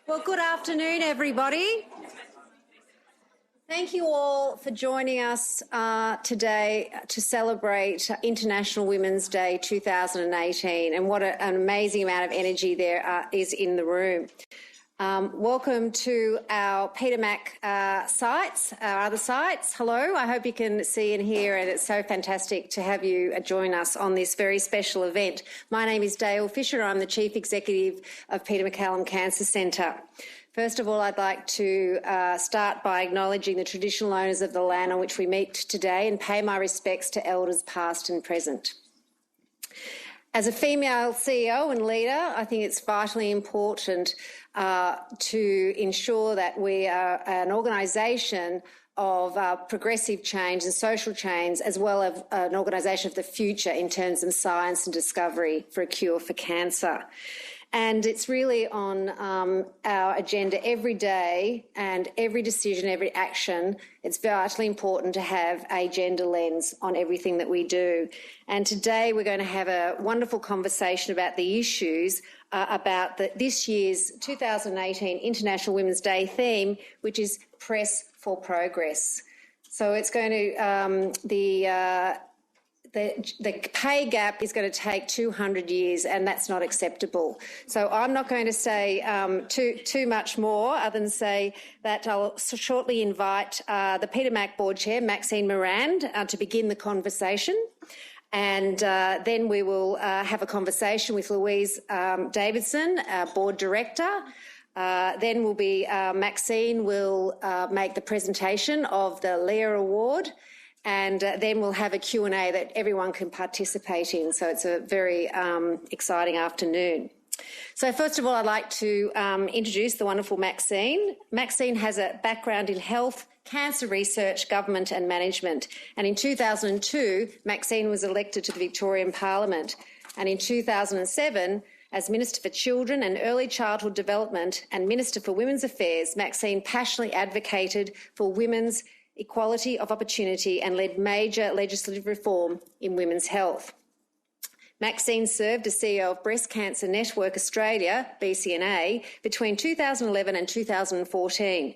Well, good afternoon, everybody. Thank you all for joining us today to celebrate International Women's Day 2018, and what an amazing amount of energy there is in the room. Welcome to our Peter Mac sites, our other sites. Hello, I hope you can see and hear, and it's so fantastic to have you join us on this very special event. My name is Dale Fisher. I'm the Chief Executive of Peter MacCallum Cancer Centre. First of all, I'd like to start by acknowledging the traditional owners of the land on which we meet today and pay my respects to elders past and present. As a female CEO and leader, I think it's vitally important to ensure that we are an organisation of progressive change and social change, as well as an organisation of the future in terms of science and discovery for a cure for cancer. And it's really on our agenda every day, and every decision, every action. It's vitally important to have a gender lens on everything that we do. And today we're going to have a wonderful conversation about the issues about this year's 2018 International Women's Day theme, which is Press for Progress. So it's going to, the pay gap is going to take 200 years, and that's not acceptable. So I'm not going to say too much more other than say that I'll shortly invite the Peter Mac Board Chair, Maxine Morand, to begin the conversation. And then we will have a conversation with Louise Davidson, our Board Director. Then will be Maxine will make the presentation of the Leah Award. And then we'll have a Q&A that everyone can participate in. So it's a very exciting afternoon. So first of all, I'd like to introduce the wonderful Maxine. Maxine has a background in health, cancer research, government and management. And in 2002, Maxine was elected to the Victorian Parliament. And in 2007, as Minister for Children and Early Childhood Development and Minister for Women's Affairs, Maxine passionately advocated for women's equality of opportunity and led major legislative reform in women's health. Maxine served as CEO of Breast Cancer Network Australia, BCNA, between 2011 and 2014.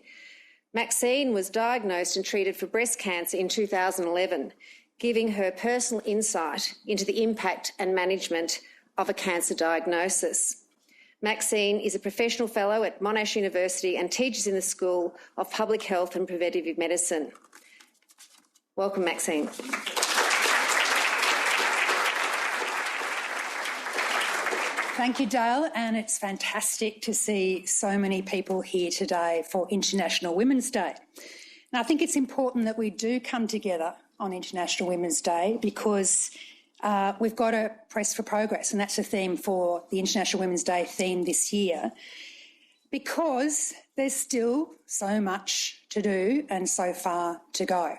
Maxine was diagnosed and treated for breast cancer in 2011, giving her personal insight into the impact and management of a cancer diagnosis. Maxine is a professional fellow at Monash University and teaches in the School of Public Health and Preventative Medicine. Welcome, Maxine. Thank you, Dale, and it's fantastic to see so many people here today for International Women's Day. And I think it's important that we do come together on International Women's Day because we've got to press for progress, and that's the theme for the International Women's Day theme this year, because there's still so much to do and so far to go.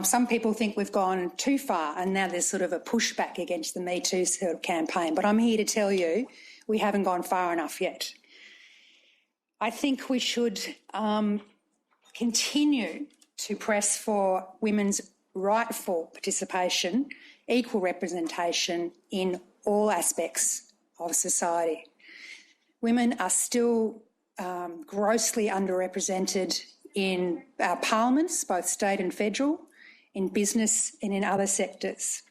Some people think we've gone too far, and now there's sort of a pushback against the Me Too sort of campaign, but I'm here to tell you we haven't gone far enough yet. I think we should continue to press for women's rightful participation, equal representation in all aspects of society. Women are still grossly underrepresented in our parliaments, both state and federal, in business and in other sectors.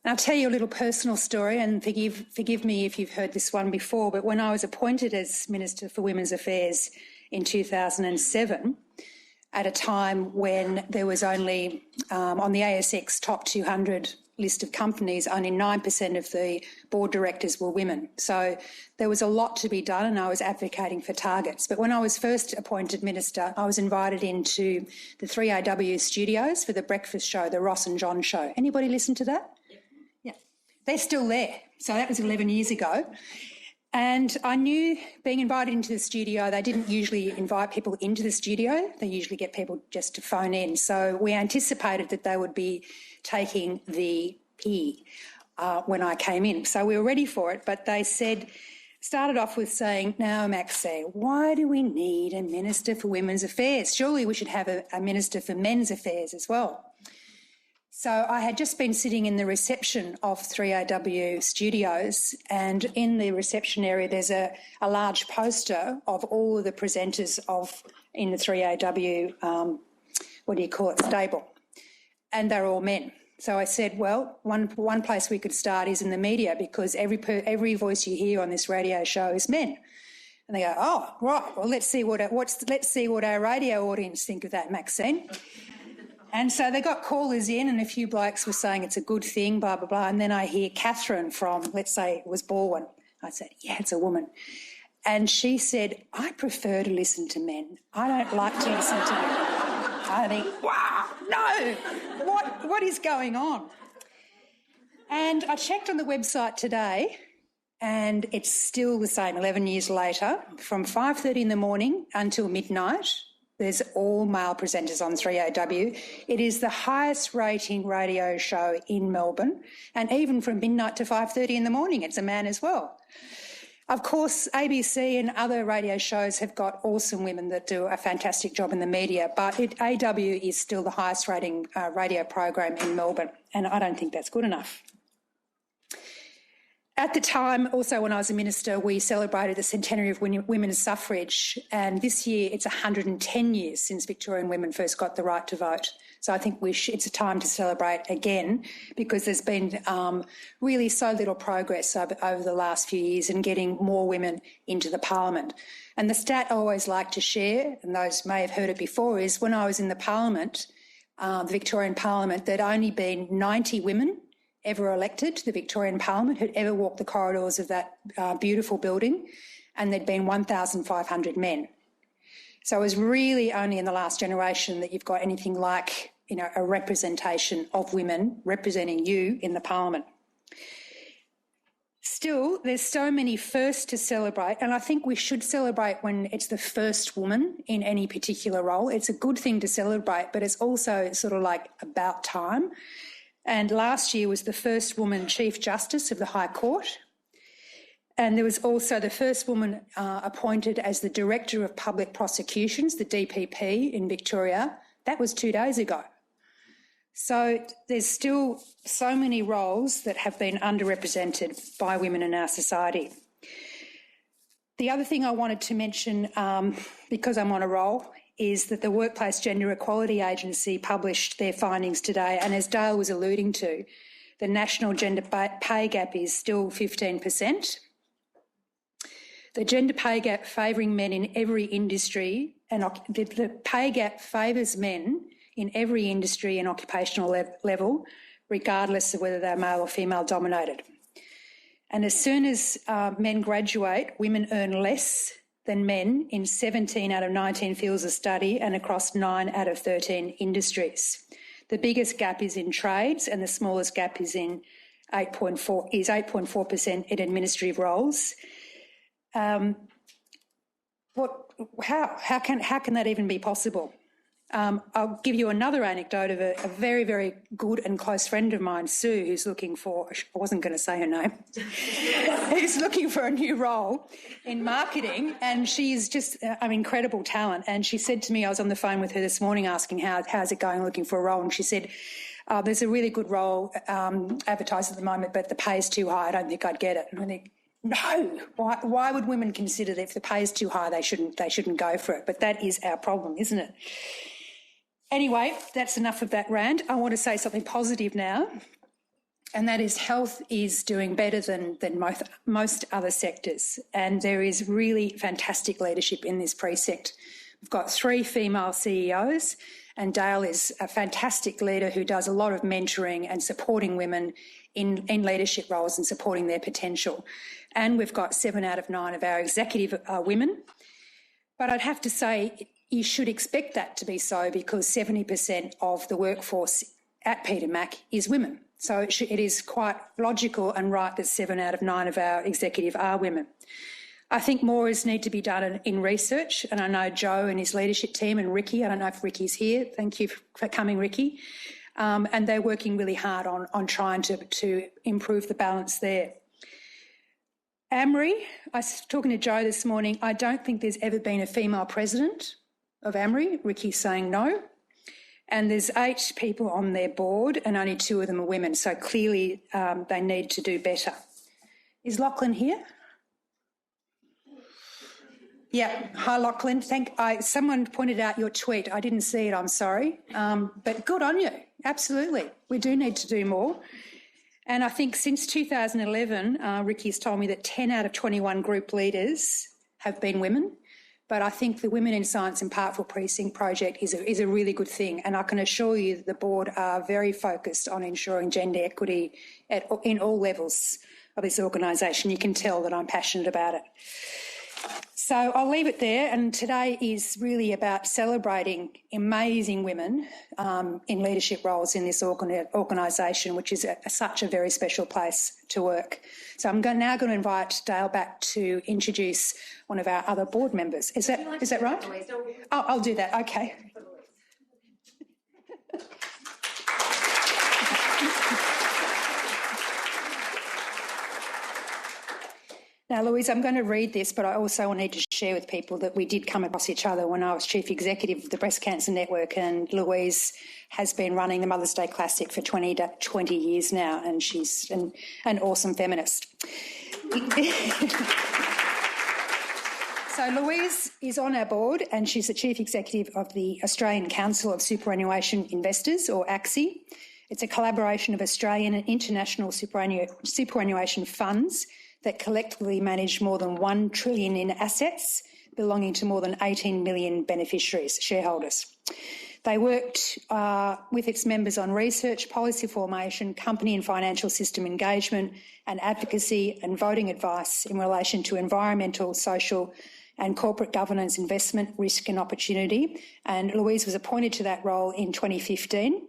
And I'll tell you a little personal story, and forgive me if you've heard this one before, but when I was appointed as Minister for Women's Affairs in 2007, at a time when there was only, on the ASX top 200 list of companies, only 9% of the board directors were women. So there was a lot to be done, and I was advocating for targets. But when I was first appointed minister, I was invited into the 3AW studios for the breakfast show, the Ross and John show. Anybody listen to that? Yeah. They're still there. So that was 11 years ago. And I knew, being invited into the studio, they didn't usually invite people into the studio. They usually get people just to phone in. So we anticipated that they would be taking the P when I came in. So we were ready for it, but they started off with saying, "Now, Maxine, why do we need a Minister for Women's Affairs? Surely we should have a Minister for Men's Affairs as well." So I had just been sitting in the reception of 3AW Studios, and in the reception area there's a large poster of all of the presenters in the 3AW, stable, and they're all men. So I said, well, one place we could start is in the media, because every voice you hear on this radio show is men. And they go, oh, right, well, let's see what our radio audience think of that, Maxine. And so they got callers in, and a few blokes were saying it's a good thing, blah, blah, blah. And then I hear Catherine from, let's say it was Baldwin. I said, yeah, it's a woman. And she said, I prefer to listen to men. I don't like to listen to men. I think, wow, no, what is going on? And I checked on the website today, and it's still the same 11 years later. From 5:30 in the morning until midnight, there's all male presenters on 3AW. It is the highest rating radio show in Melbourne, and even from midnight to 5:30 in the morning, it's a man as well. Of course, ABC and other radio shows have got awesome women that do a fantastic job in the media, but AW is still the highest rating radio program in Melbourne, and I don't think that's good enough. At the time, also when I was a minister, we celebrated the centenary of women's suffrage, and this year it's 110 years since Victorian women first got the right to vote. So I think it's a time to celebrate again, because there's been really so little progress over the last few years in getting more women into the parliament. And the stat I always like to share, and those may have heard it before, is when I was in the parliament, the Victorian parliament, there'd only been 90 women ever elected to the Victorian Parliament who'd ever walked the corridors of that beautiful building, and there'd been 1,500 men. So it was really only in the last generation that you've got anything like, a representation of women representing you in the Parliament. Still, there's so many firsts to celebrate, and I think we should celebrate when it's the first woman in any particular role. It's a good thing to celebrate, but it's also sort of like about time. And last year was the first woman Chief Justice of the High Court. And there was also the first woman appointed as the Director of Public Prosecutions, the DPP in Victoria. That was 2 days ago. So there's still so many roles that have been underrepresented by women in our society. The other thing I wanted to mention, because I'm on a roll, is that the Workplace Gender Equality Agency published their findings today, and as Dale was alluding to, the national gender pay gap is still 15%. The gender pay gap favouring men in every industry, and the pay gap favours men in every industry and occupational level, regardless of whether they're male or female dominated. And as soon as men graduate, women earn less than men in 17 out of 19 fields of study and across 9 out of 13 industries. The biggest gap is in trades, and the smallest gap is in 8.4% in administrative roles. How can that even be possible? I'll give you another anecdote of a very, very good and close friend of mine, Sue, who's looking for, I wasn't going to say her name, who's looking for a new role in marketing, and she's just an incredible talent. And she said to me, I was on the phone with her this morning asking how's it going looking for a role, and she said, there's a really good role advertised at the moment, but the pay is too high, I don't think I'd get it. And I think, no, why would women consider that if the pay is too high they shouldn't go for it? But that is our problem, isn't it? Anyway, that's enough of that rant. I want to say something positive now, and that is health is doing better than most other sectors, and there is really fantastic leadership in this precinct. We've got 3 female CEOs, and Dale is a fantastic leader who does a lot of mentoring and supporting women in leadership roles and supporting their potential. And we've got 7 out of 9 of our executive women. But I'd have to say you should expect that to be so, because 70% of the workforce at Peter Mac is women. So it is quite logical and right that 7 out of 9 of our executive are women. I think more is need to be done in research, and I know Joe and his leadership team and Ricky, I don't know if Ricky's here, thank you for coming, Ricky, and they're working really hard on trying to improve the balance there. AMRI, I was talking to Joe this morning, I don't think there's ever been a female president of AMRI. Ricky's saying no. And there's 8 people on their board and only 2 of them are women. So clearly they need to do better. Is Lachlan here? Yeah, hi Lachlan. Someone pointed out your tweet. I didn't see it, I'm sorry. But good on you, absolutely. We do need to do more. And I think since 2011, Ricky's told me that 10 out of 21 group leaders have been women. But I think the Women in Science and Parkville Precinct project is a really good thing. And I can assure you that the board are very focused on ensuring gender equity in all levels of this organisation. You can tell that I'm passionate about it. So I'll leave it there, and today is really about celebrating amazing women in leadership roles in this organisation, which is such a very special place to work. So I'm now going to invite Dale back to introduce one of our other board members. Is that right? Oh, I'll do that. Okay. Now, Louise, I'm going to read this, but I also need to share with people that we did come across each other when I was Chief Executive of the Breast Cancer Network, and Louise has been running the Mother's Day Classic for 20 years now, and she's an awesome feminist. So Louise is on our board, and she's the Chief Executive of the Australian Council of Superannuation Investors, or ACSI. It's a collaboration of Australian and international superannuation funds that collectively manage more than $1 trillion in assets belonging to more than 18 million beneficiaries, shareholders. They worked with its members on research, policy formation, company and financial system engagement and advocacy and voting advice in relation to environmental, social and corporate governance, investment, risk and opportunity. And Louise was appointed to that role in 2015.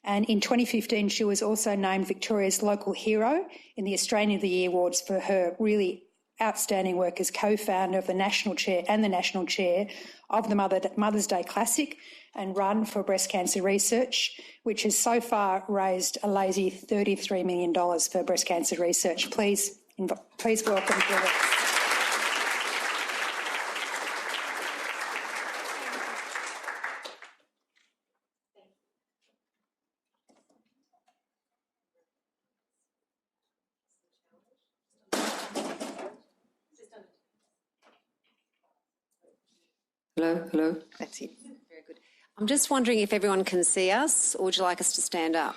And in 2015, she was also named Victoria's Local Hero in the Australian of the Year Awards for her really outstanding work as co-founder of the National Chair of the Mother's Day Classic and Run for Breast Cancer Research, which has so far raised a lazy $33 million for breast cancer research. Please welcome Louise. Hello. That's it. Very good. I'm just wondering if everyone can see us, or would you like us to stand up?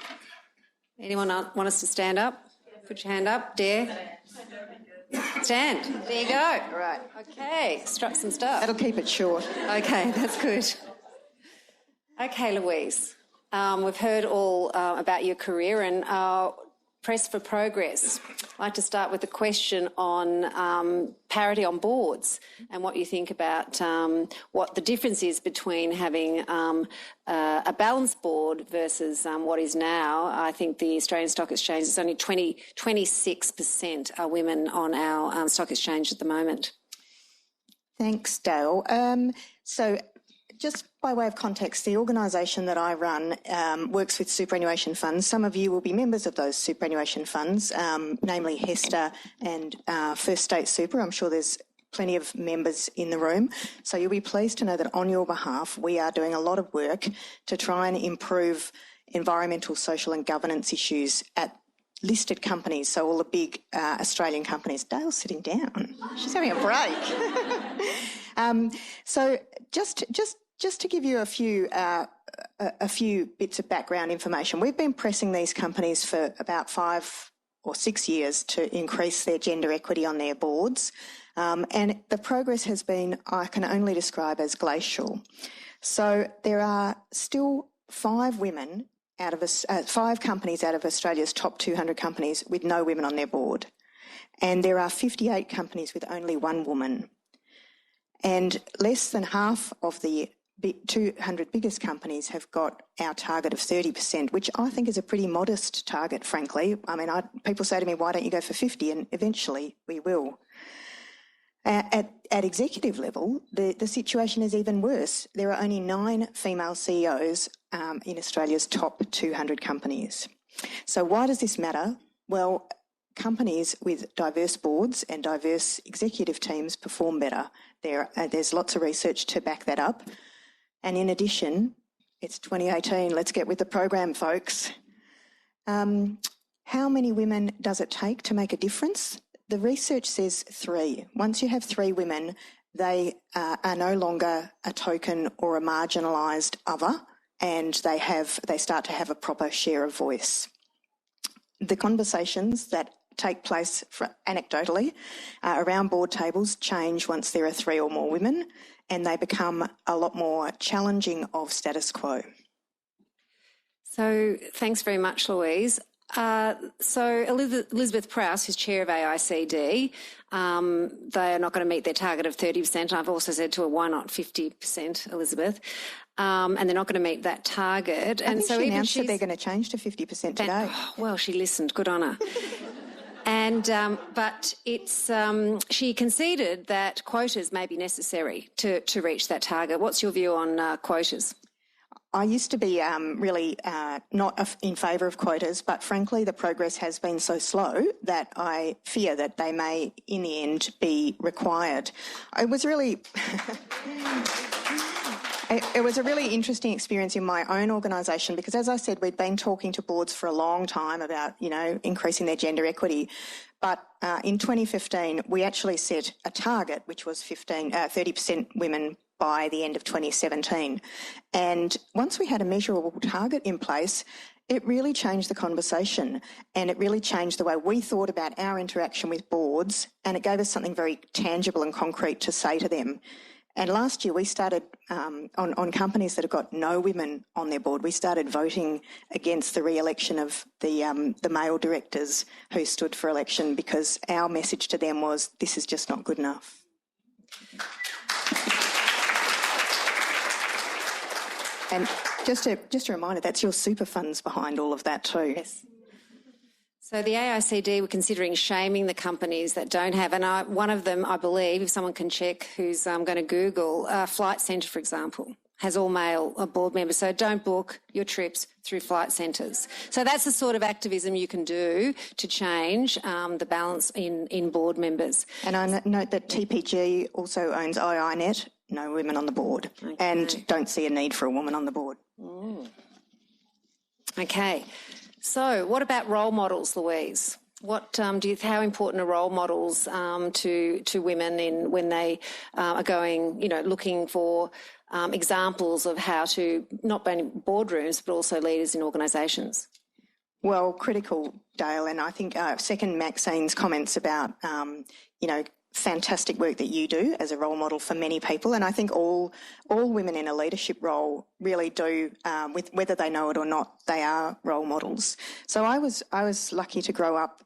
Anyone want us to stand up? Put your hand up. Dare. Stand. There you go. All right. Okay. Struck some stuff. That'll keep it short. Okay, that's good. Okay, Louise. We've heard all about your career and press for progress. I'd like to start with a question on parity on boards and what you think about what the difference is between having a balanced board versus what is now. I think the Australian Stock Exchange is only 26% are women on our stock exchange at the moment. Thanks, Dale. So just by way of context, the organisation that I run works with superannuation funds. Some of you will be members of those superannuation funds, namely HESTA and First State Super. I'm sure there's plenty of members in the room. So you'll be pleased to know that on your behalf, we are doing a lot of work to try and improve environmental, social and governance issues at listed companies, so all the big Australian companies. Dale's sitting down. She's having a break. So just to give you a few bits of background information, we've been pressing these companies for about 5 or 6 years to increase their gender equity on their boards, and the progress has been, I can only describe as glacial. So there are still 5 women out of 5 companies out of Australia's top 200 companies with no women on their board, and there are 58 companies with only 1 woman. And less than half of the 200 biggest companies have got our target of 30%, which I think is a pretty modest target, frankly. I mean, people say to me, why don't you go for 50? And eventually we will. At executive level, the situation is even worse. There are only 9 female CEOs in Australia's top 200 companies. So why does this matter? Well, companies with diverse boards and diverse executive teams perform better. There's lots of research to back that up. And in addition, It's 2018. Let's get with the program, folks. How many women does it take to make a difference? The research says 3. Once you have 3 women, they are no longer a token or a marginalised other, and they start to have a proper share of voice. The conversations that take place anecdotally around board tables change once there are 3 or more women, and they become a lot more challenging of status quo. So thanks very much, Louise. So Elizabeth Prowse, who's chair of AICD, they are not going to meet their target of 30%. I've also said to her, why not 50%, Elizabeth? And they're not going to meet that target. I think she announced that they're going to change to 50% today. Well, she listened. Good on her. And but it's she conceded that quotas may be necessary to reach that target. What's your view on quotas? I used to be really not in favour of quotas, but frankly the progress has been so slow that I fear that they may in the end be required. It was really... It was a really interesting experience in my own organisation because, as I said, we'd been talking to boards for a long time about, increasing their gender equity. But in 2015, we actually set a target, which was 30% women by the end of 2017. And once we had a measurable target in place, it really changed the conversation and it really changed the way we thought about our interaction with boards, and it gave us something very tangible and concrete to say to them. And last year we started, on companies that have got no women on their board, we started voting against the re-election of the male directors who stood for election because our message to them was, this is just not good enough. And just a reminder, that's your super funds behind all of that too. Yes. So the AICD were considering shaming the companies that don't have, and one of them, I believe, if someone can check, who's going to Google, Flight Centre, for example, has all male board members. So don't book your trips through flight centres. So that's the sort of activism you can do to change the balance in board members. And I note that TPG also owns IINet, no women on the board, okay, and don't see a need for a woman on the board. Mm. Okay. So what about role models, Louise? How important are role models to women when they are going, looking for examples of how to, not only boardrooms, but also leaders in organisations? Well, critical, Dale, and I think second Maxine's comments about, fantastic work that you do as a role model for many people, and I think all women in a leadership role really do, with whether they know it or not, they are role models. So I was lucky to grow up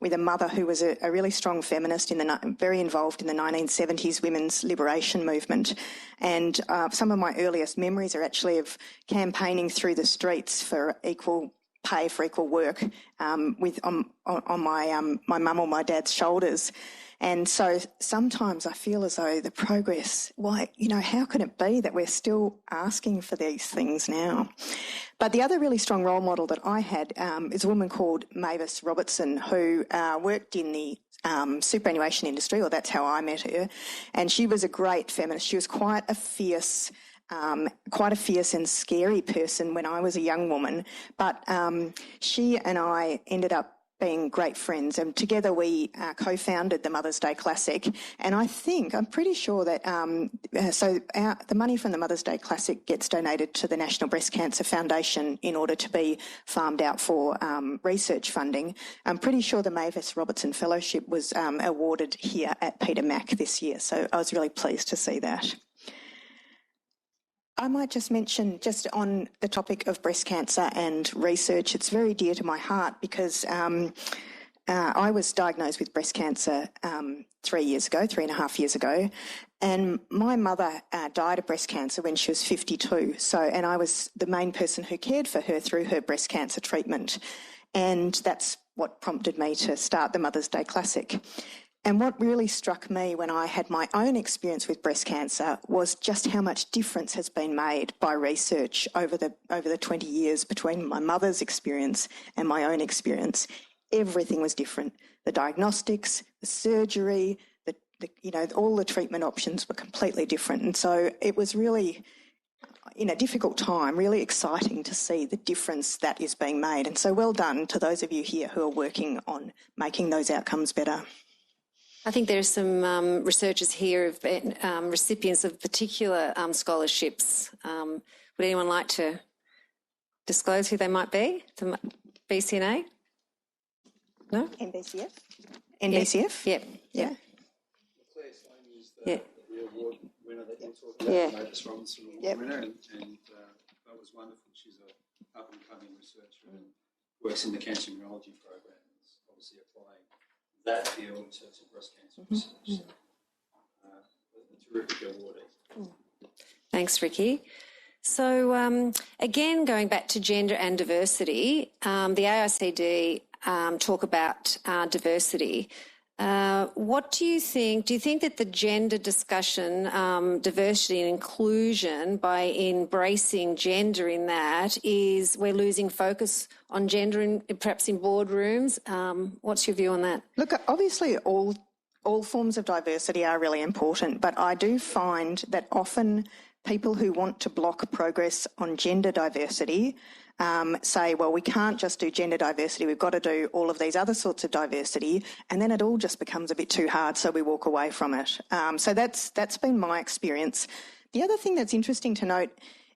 with a mother who was a really strong feminist, very involved in the 1970s women's liberation movement, and some of my earliest memories are actually of campaigning through the streets for equal pay for equal work on my mum or my dad's shoulders. And so sometimes I feel as though the progress, how can it be that we're still asking for these things now? But the other really strong role model that I had is a woman called Mavis Robertson, who worked in the superannuation industry, or that's how I met her. And she was a great feminist. She was quite a fierce and scary person when I was a young woman. But she and I ended up being great friends, and together we co-founded the Mother's Day Classic. And I'm pretty sure that the money from the Mother's Day Classic gets donated to the National Breast Cancer Foundation in order to be farmed out for research funding. I'm pretty sure the Mavis Robertson Fellowship was awarded here at Peter Mac this year, so I was really pleased to see that. I might just mention, just on the topic of breast cancer and research, it's very dear to my heart because I was diagnosed with breast cancer 3.5 years ago, and my mother died of breast cancer when she was 52. And I was the main person who cared for her through her breast cancer treatment, and that's what prompted me to start the Mother's Day Classic. And what really struck me when I had my own experience with breast cancer was just how much difference has been made by research over the 20 years between my mother's experience and my own experience. Everything was different. The diagnostics, the surgery, all the treatment options were completely different. And so it was really in a difficult time, really exciting to see the difference that is being made. And so well done to those of you here who are working on making those outcomes better. I think there are some researchers here who've been recipients of particular scholarships. Would anyone like to disclose who they might be? The BCNA? No? NBCF? NBCF? Yep. Yeah. Claire Sloan is Yeah. the award winner that you're talking about, Yeah. Mavis Robinson Award Yep. winner, and that was wonderful. She's a up-and-coming researcher and works in the cancer immunology program. It's obviously applying that field to breast cancer research. So, a terrific awardee. Thanks, Ricky. So again, going back to gender and diversity, the AICD talk about diversity. What do you think? Do you think that the gender discussion, diversity and inclusion, by embracing gender in that, is we're losing focus on gender perhaps in boardrooms? What's your view on that? Look, obviously all forms of diversity are really important, but I do find that often people who want to block progress on gender diversity say, well, we can't just do gender diversity, we've got to do all of these other sorts of diversity, and then it all just becomes a bit too hard, so we walk away from it. So that's been my experience. The other thing that's interesting to note,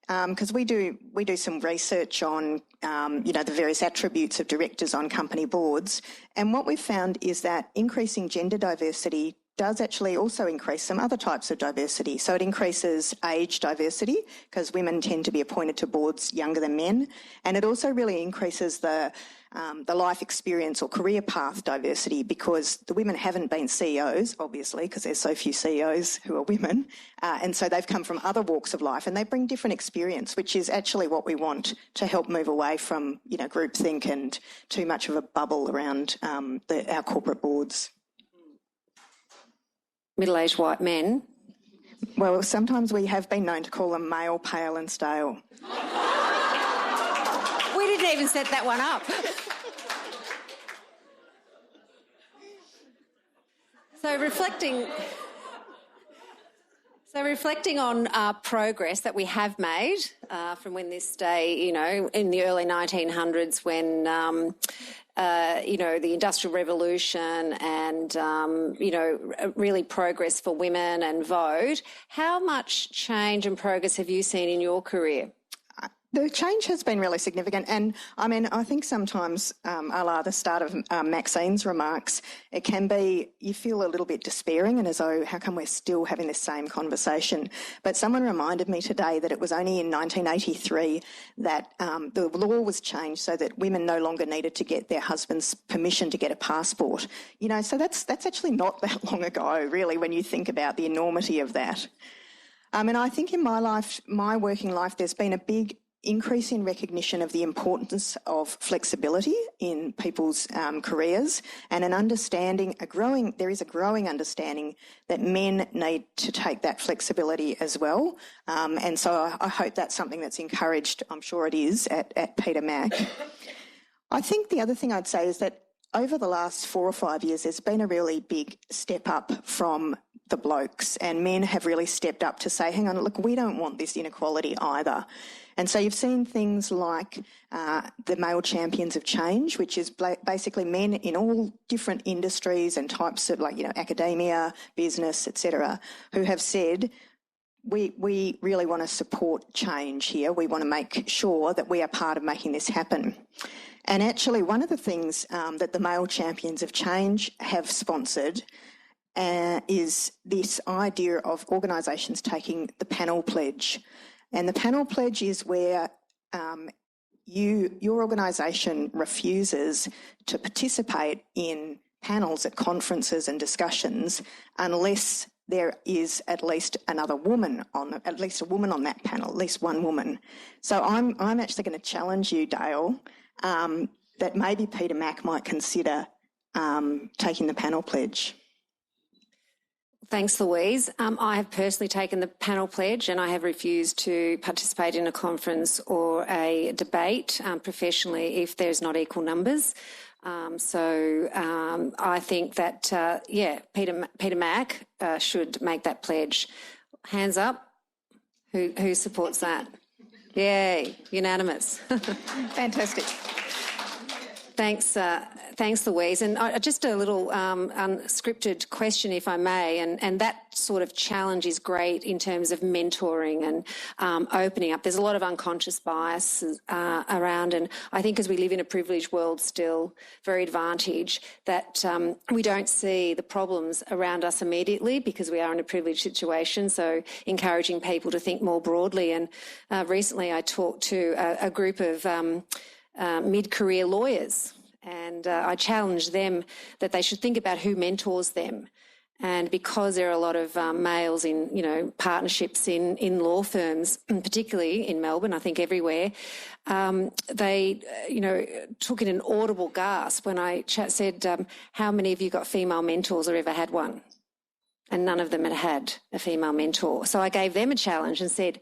because we do some research on the various attributes of directors on company boards, and what we've found is that increasing gender diversity does actually also increase some other types of diversity. So it increases age diversity, because women tend to be appointed to boards younger than men, and it also really increases the life experience or career path diversity, because the women haven't been CEOs, obviously, because there's so few CEOs who are women, and so they've come from other walks of life, and they bring different experience, which is actually what we want to help move away from, groupthink and too much of a bubble around our corporate boards. Middle-aged white men. Well, sometimes we have been known to call them male, pale and stale. We didn't even set that one up. So reflecting on progress that we have made from when this day, in the early 1900s when, the Industrial Revolution and, really progress for women and vote, how much change and progress have you seen in your career? The change has been really significant, and I think sometimes, a la the start of Maxine's remarks, it can be, you feel a little bit despairing and as though, how come we're still having this same conversation? But someone reminded me today that it was only in 1983 that the law was changed so that women no longer needed to get their husband's permission to get a passport. So that's actually not that long ago, really, when you think about the enormity of that. And I think in my working life, there's been a big increase in recognition of the importance of flexibility in people's careers, and there is a growing understanding that men need to take that flexibility as well. And so I hope that's something that's encouraged, I'm sure it is, at Peter Mac. I think the other thing I'd say is that over the last 4 or 5 years, there's been a really big step up from the blokes, and men have really stepped up to say, hang on, look, we don't want this inequality either. And so you've seen things like the Male Champions of Change, which is basically men in all different industries and types of academia, business, etc., who have said, we really want to support change here. We want to make sure that we are part of making this happen. And actually one of the things that the Male Champions of Change have sponsored is this idea of organisations taking the panel pledge. And the panel pledge is where your organisation refuses to participate in panels at conferences and discussions unless there is at least a woman on that panel, at least one woman. So I'm actually going to challenge you, Dale, that maybe Peter Mac might consider taking the panel pledge. Thanks, Louise. I have personally taken the panel pledge, and I have refused to participate in a conference or a debate professionally if there's not equal numbers. So I think that, Peter Mac should make that pledge. Hands up. Who supports that? Yay, unanimous. Fantastic. Thanks, Louise. And just a little unscripted question, if I may, and that sort of challenge is great in terms of mentoring and opening up. There's a lot of unconscious bias around, and I think as we live in a privileged world still, very advantaged, that we don't see the problems around us immediately because we are in a privileged situation, so encouraging people to think more broadly. And recently I talked to a group of mid-career lawyers, and I challenged them that they should think about who mentors them. And because there are a lot of males in, partnerships in law firms, particularly in Melbourne, I think everywhere, they, took in an audible gasp when I said, how many of you got female mentors or ever had one? And none of them had a female mentor. So I gave them a challenge and said,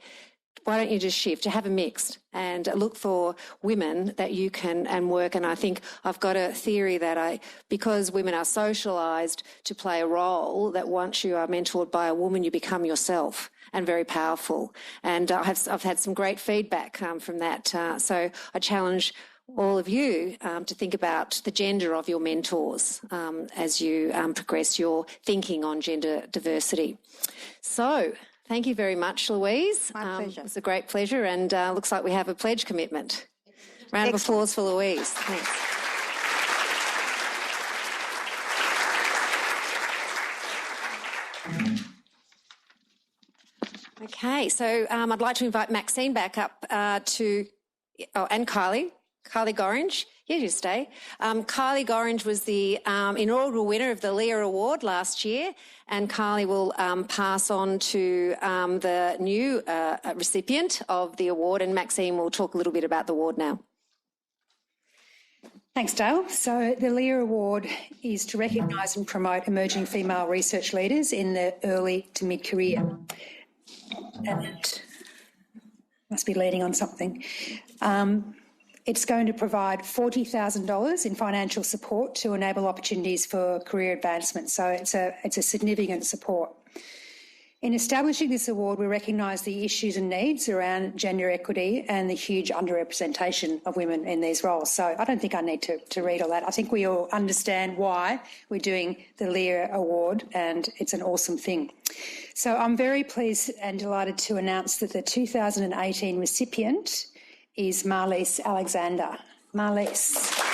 why don't you just shift to have a mixed and look for women that you can and work. And I think I've got a theory that because women are socialised to play a role, that once you are mentored by a woman, you become yourself and very powerful. And I've had some great feedback from that. So I challenge all of you to think about the gender of your mentors as you progress your thinking on gender diversity. So thank you very much, Louise. My pleasure. It was a great pleasure, and looks like we have a pledge commitment. Round of applause for Louise. Thanks. Okay, so I'd like to invite Maxine back up and Kylie Gorringe. Yeah, you stay. Kylie Gorringe was the inaugural winner of the Leah Award last year, and Kylie will pass on to the new recipient of the award, and Maxine will talk a little bit about the award now. Thanks, Dale. So the Leah Award is to recognise and promote emerging female research leaders in their early to mid-career. And it must be leading on something. It's going to provide $40,000 in financial support to enable opportunities for career advancement. So it's a significant support. In establishing this award, we recognise the issues and needs around gender equity and the huge underrepresentation of women in these roles. So I don't think I need to read all that. I think we all understand why we're doing the Leah Award, and it's an awesome thing. So I'm very pleased and delighted to announce that the 2018 recipient is Marliese Alexander. Marliese.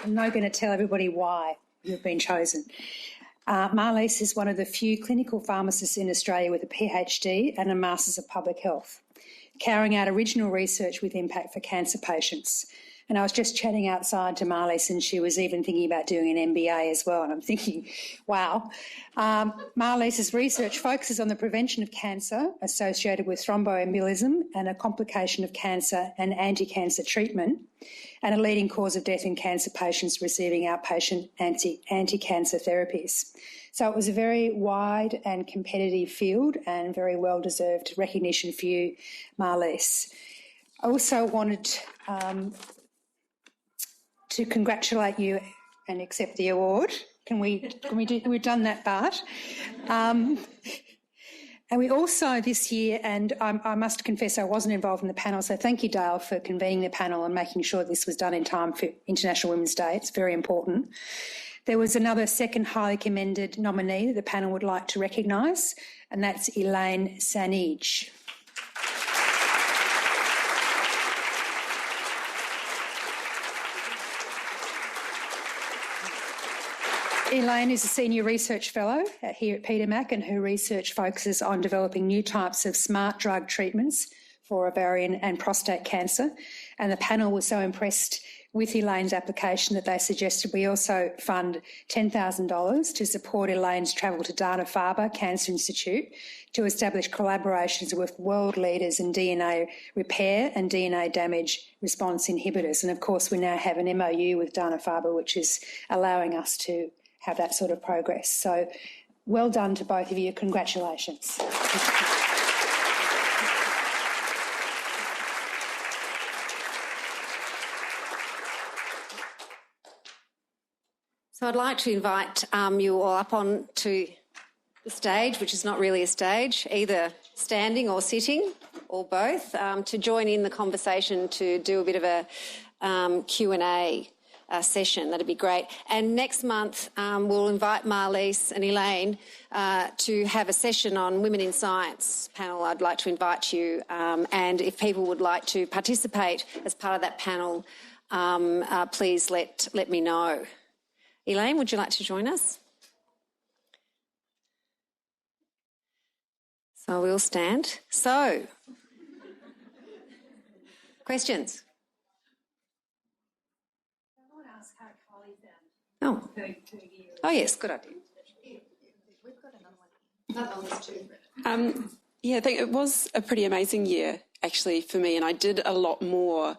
I'm not going to tell everybody why you've been chosen. Marliese is one of the few clinical pharmacists in Australia with a PhD and a Masters of Public Health, carrying out original research with impact for cancer patients. And I was just chatting outside to Marliese, and she was even thinking about doing an MBA as well. And I'm thinking, wow. Marliese's research focuses on the prevention of cancer associated with thromboembolism and a complication of cancer and anti-cancer treatment, and a leading cause of death in cancer patients receiving outpatient anti-cancer therapies. So it was a very wide and competitive field and very well-deserved recognition for you, Marliese. I also wanted to congratulate you and accept the award. We've done that part. And we also this year, and I must confess I wasn't involved in the panel, so thank you, Dale, for convening the panel and making sure this was done in time for International Women's Day. It's very important. There was another second highly commended nominee that the panel would like to recognise, and that's Elaine Sanij. Elaine is a Senior Research Fellow here at Peter Mac, and her research focuses on developing new types of smart drug treatments for ovarian and prostate cancer. And the panel was so impressed with Elaine's application that they suggested we also fund $10,000 to support Elaine's travel to Dana-Farber Cancer Institute to establish collaborations with world leaders in DNA repair and DNA damage response inhibitors. And of course, we now have an MOU with Dana-Farber, which is allowing us to have that sort of progress. So well done to both of you. Congratulations. So I'd like to invite you all up on to the stage, which is not really a stage, either standing or sitting or both, to join in the conversation, to do a bit of a Q&A session. That'd be great. And next month we'll invite Marliese and Elaine to have a session on Women in Science panel. I'd like to invite you, and if people would like to participate as part of that panel, please let me know. Elaine, would you like to join us? So we'll stand. So, questions? Oh. Oh, yes, good idea. We've got another one. Yeah, I think it was a pretty amazing year, actually, for me, and I did a lot more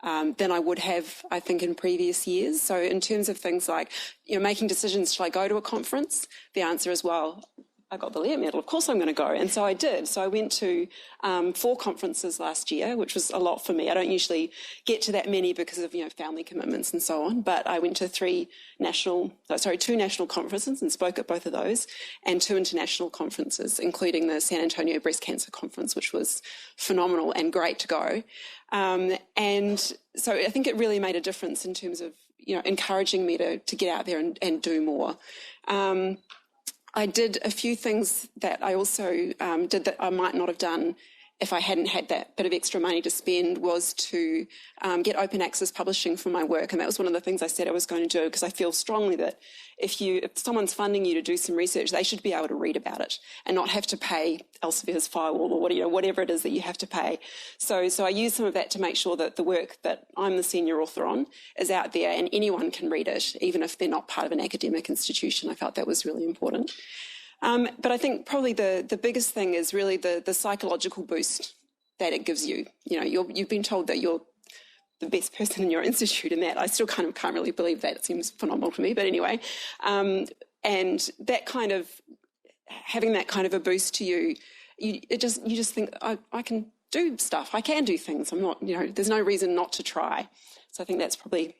than I would have, I think, in previous years. So in terms of things like, making decisions, shall I go to a conference? The answer is, well, I got the Lear Medal, of course I'm going to go. And so I did. So I went to 4 conferences last year, which was a lot for me. I don't usually get to that many because of, family commitments and so on. But I went to 2 national conferences and spoke at both of those, and 2 international conferences, including the San Antonio Breast Cancer Conference, which was phenomenal and great to go. And so I think it really made a difference in terms of, encouraging me to get out there and do more. I did a few things that I also did that I might not have done if I hadn't had that bit of extra money to spend, was to get open access publishing for my work. And that was one of the things I said I was going to do, because I feel strongly that if someone's funding you to do some research, they should be able to read about it and not have to pay Elsevier's firewall or whatever it is that you have to pay. So I used some of that to make sure that the work that I'm the senior author on is out there and anyone can read it, even if they're not part of an academic institution. I felt that was really important. But I think probably the biggest thing is really the psychological boost that it gives you. You've been told that you're the best person in your institute, and that I still kind of can't really believe that. It seems phenomenal to me, but anyway. And that kind of having that kind of a boost to you, you just think, I can do stuff. I can do things. I'm not, there's no reason not to try. So I think that's probably,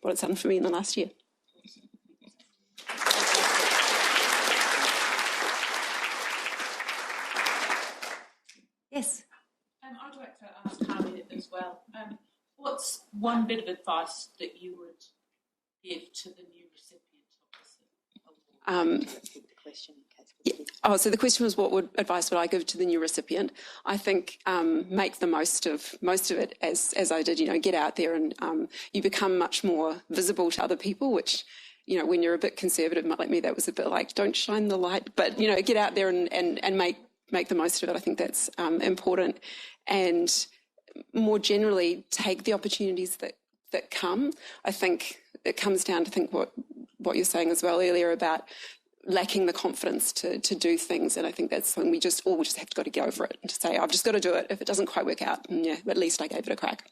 what it's done for me in the last year. Yes. I'd like to ask Harvey as well. What's one bit of advice that you would give to the new recipient of this award? The question, in case so the question was, what advice would I give to the new recipient? I think make the most of it as I did. Get out there and you become much more visible to other people, which, when you're a bit conservative like me, that was a bit like, don't shine the light, but get out there and make the most of it. I think that's important. And more generally, take the opportunities that come. I think it comes down to what you're saying as well earlier about lacking the confidence to do things. And I think that's when we just have to get over it and to say, I've just got to do it. If it doesn't quite work out, and at least I gave it a crack.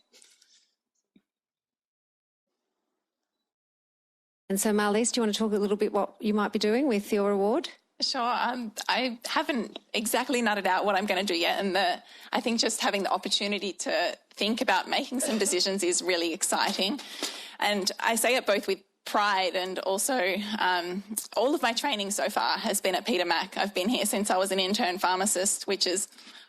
And so, Marliese, do you want to talk a little bit what you might be doing with your award? Sure. I haven't exactly nutted out what I'm going to do yet, and I think just having the opportunity to think about making some decisions is really exciting. And I say it both with pride and also all of my training so far has been at Peter Mac. I've been here since I was an intern pharmacist, which is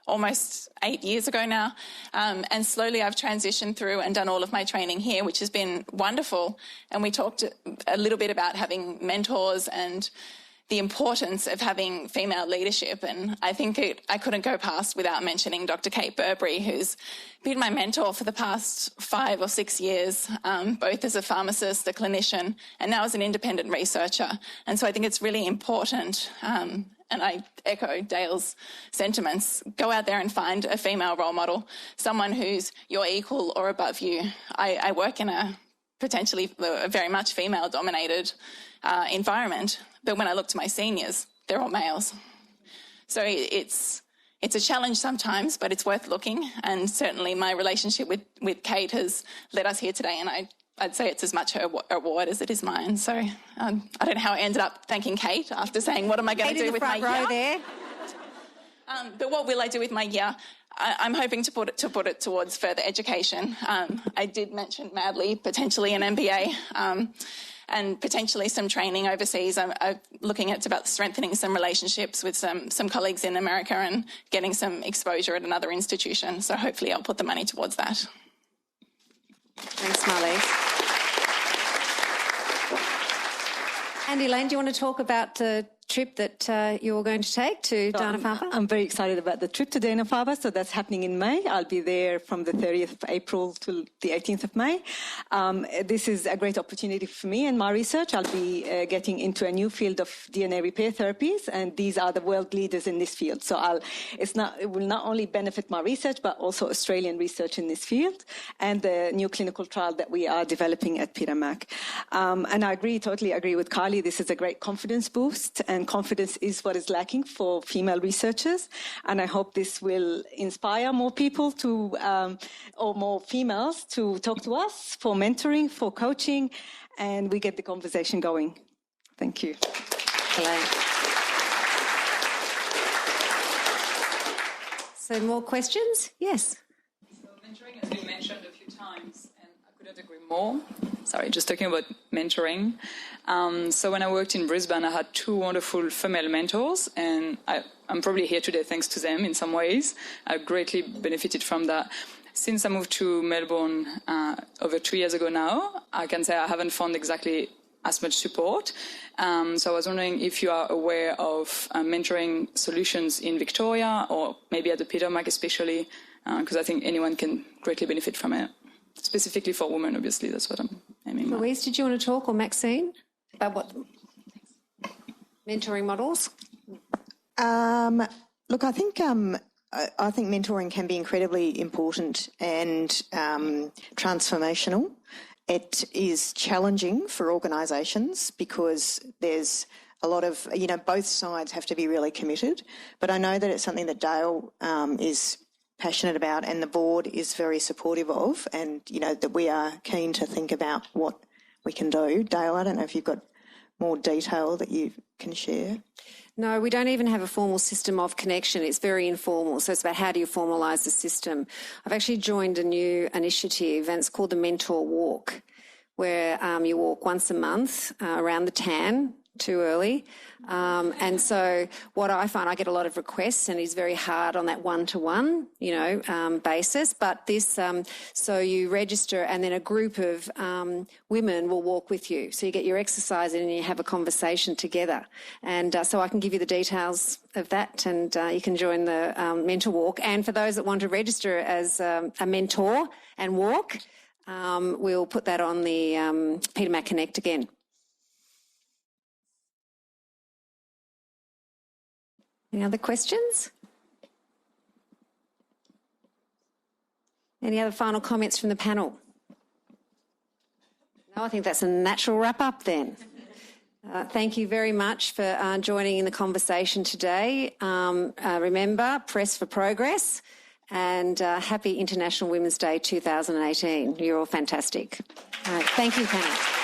almost 8 years ago now. And slowly I've transitioned through and done all of my training here, which has been wonderful. And we talked a little bit about having mentors and the importance of having female leadership. And I think I couldn't go past without mentioning Dr. Kate Burberry, who's been my mentor for the past 5 or 6 years, both as a pharmacist, a clinician, and now as an independent researcher. And so I think it's really important, and I echo Dale's sentiments, go out there and find a female role model, someone who's your equal or above you. I work in a potentially very much female-dominated environment, but when I look to my seniors, they're all males. So it's a challenge sometimes, but it's worth looking, and certainly my relationship with Kate has led us here today, and I'd say it's as much her award as it is mine. So I don't know how I ended up thanking Kate after saying, what am I going to do with my year? There. But what will I do with my year? I'm hoping to put it towards further education. I did mention madly potentially an MBA, and potentially some training overseas. I'm looking at about strengthening some relationships with some colleagues in America and getting some exposure at another institution. So hopefully I'll put the money towards that. Thanks, Marlies. And Elaine, do you want to talk about the trip that you're going to take to Dana-Farber? I'm very excited about the trip to Dana-Farber. So that's happening in May. I'll be there from the 30th of April to the 18th of May. This is a great opportunity for me and my research. I'll be getting into a new field of DNA repair therapies, and these are the world leaders in this field. So it will not only benefit my research, but also Australian research in this field and the new clinical trial that we are developing at Peter Mac. And I totally agree with Kylie. This is a great confidence boost, and confidence is what is lacking for female researchers. And I hope this will inspire more people or more females to talk to us for mentoring, for coaching, and we get the conversation going. Thank you. Elaine. So more questions? Yes. So mentoring has been mentioned a few times, and I couldn't agree more. Sorry, just talking about mentoring. So when I worked in Brisbane, I had two wonderful female mentors, and I'm probably here today thanks to them in some ways. I greatly benefited from that. Since I moved to Melbourne over 2 years ago now, I can say I haven't found exactly as much support. So I was wondering if you are aware of mentoring solutions in Victoria, or maybe at the Peter Mac especially, because I think anyone can greatly benefit from it. Specifically for women, obviously, that's what I'm aiming at. Louise, did you want to talk, or Maxine, about what mentoring models? Look, I think mentoring can be incredibly important and transformational. It is challenging for organisations because there's a lot of, both sides have to be really committed. But I know that it's something that Dale is passionate about and the board is very supportive of, and, that we are keen to think about what we can do. Dale, I don't know if you've got more detail that you can share. No, we don't even have a formal system of connection. It's very informal. So it's about how do you formalise the system. I've actually joined a new initiative, and it's called the Mentor Walk, where you walk once a month around the Tan, too early. And so what I find, I get a lot of requests, and it's very hard on that one-to-one, basis. But this, so you register, and then a group of women will walk with you. So you get your exercise in and you have a conversation together. And so I can give you the details of that, and you can join the Mentor Walk. And for those that want to register as a mentor and walk, we'll put that on the Peter Mac Connect again. Any other questions? Any other final comments from the panel? No, I think that's a natural wrap up then. Thank you very much for joining in the conversation today. Remember, press for progress, and happy International Women's Day 2018. You're all fantastic. Thank you, panel.